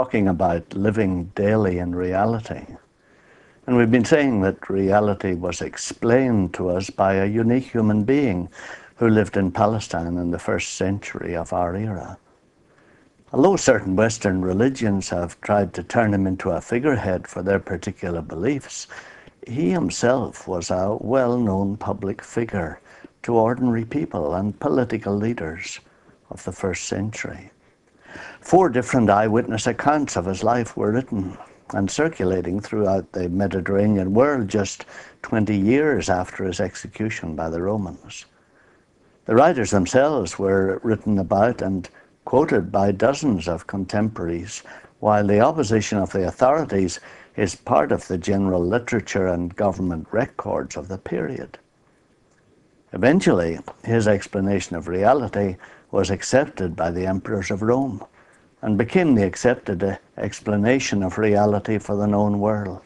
talking about living daily in reality. And we've been saying that reality was explained to us by a unique human being who lived in Palestine in the first century of our era. Although certain Western religions have tried to turn him into a figurehead for their particular beliefs, he himself was a well-known public figure to ordinary people and political leaders of the first century. 4 different eyewitness accounts of his life were written and circulating throughout the Mediterranean world just 20 years after his execution by the Romans. The writers themselves were written about and quoted by dozens of contemporaries, while the opposition of the authorities is part of the general literature and government records of the period. Eventually, his explanation of reality was accepted by the emperors of Rome and became the accepted explanation of reality for the known world.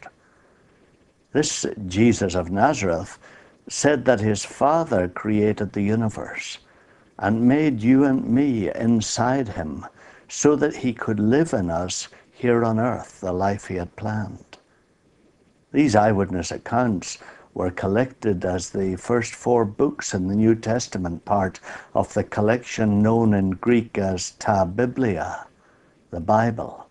This Jesus of Nazareth said that his Father created the universe and made you and me inside him so that he could live in us here on earth the life he had planned. These eyewitness accounts were collected as the first 4 books in the New Testament part of the collection known in Greek as ta Biblia, the Bible.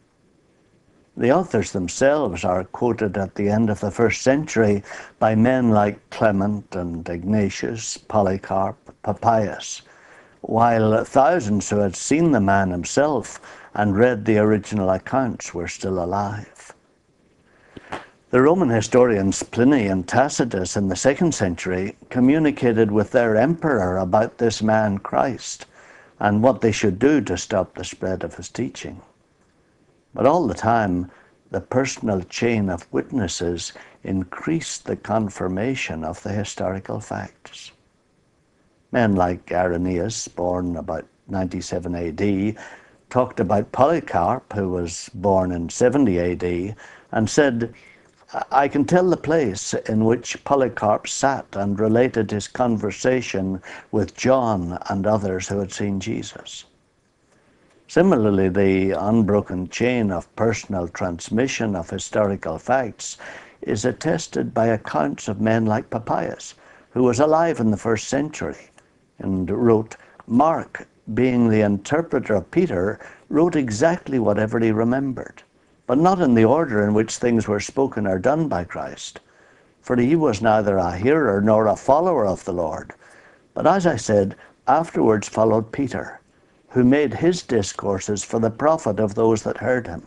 The authors themselves are quoted at the end of the first century by men like Clement and Ignatius, Polycarp, Papias, while thousands who had seen the man himself and read the original accounts were still alive. The Roman historians Pliny and Tacitus in the 2nd century communicated with their emperor about this man Christ and what they should do to stop the spread of his teaching. But all the time, the personal chain of witnesses increased the confirmation of the historical facts. Men like Irenaeus, born about 97 AD, talked about Polycarp, who was born in 70 AD, and said, "I can tell the place in which Polycarp sat and related his conversation with John and others who had seen Jesus." Similarly, the unbroken chain of personal transmission of historical facts is attested by accounts of men like Papias, who was alive in the 1st century and wrote, "Mark, being the interpreter of Peter, wrote exactly whatever he remembered, but not in the order in which things were spoken or done by Christ. For he was neither a hearer nor a follower of the Lord. But as I said, afterwards followed Peter, who made his discourses for the profit of those that heard him,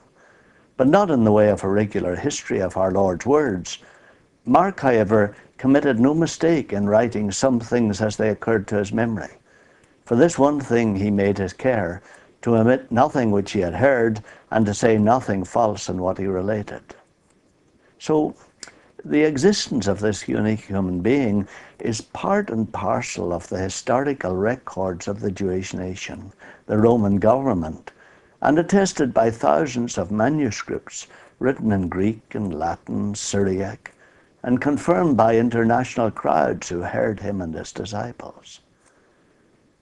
but not in the way of a regular history of our Lord's words. Mark, however, committed no mistake in writing some things as they occurred to his memory. For this one thing he made his care, to omit nothing which he had heard, and to say nothing false in what he related." So, the existence of this unique human being is part and parcel of the historical records of the Jewish nation, the Roman government, and attested by thousands of manuscripts written in Greek and Latin, Syriac, and confirmed by international crowds who heard him and his disciples.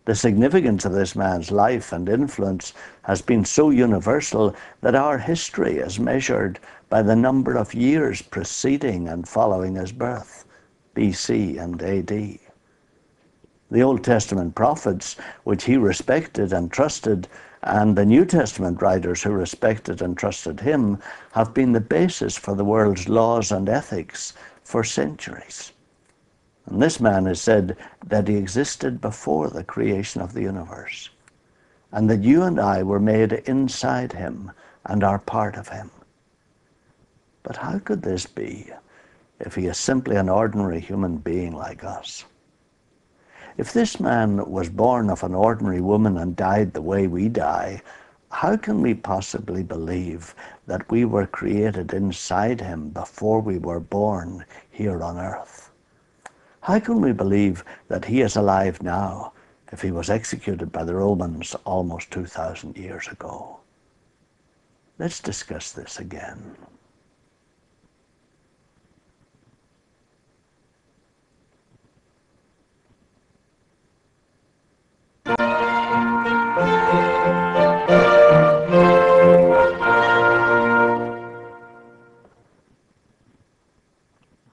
The significance of this man's life and influence has been so universal that our history is measured by the number of years preceding and following his birth, BC and AD. The Old Testament prophets, which he respected and trusted, and the New Testament writers who respected and trusted him, have been the basis for the world's laws and ethics for centuries. And this man has said that he existed before the creation of the universe, and that you and I were made inside him and are part of him. But how could this be if he is simply an ordinary human being like us? If this man was born of an ordinary woman and died the way we die, how can we possibly believe that we were created inside him before we were born here on earth? How can we believe that he is alive now if he was executed by the Romans almost 2,000 years ago? Let's discuss this again.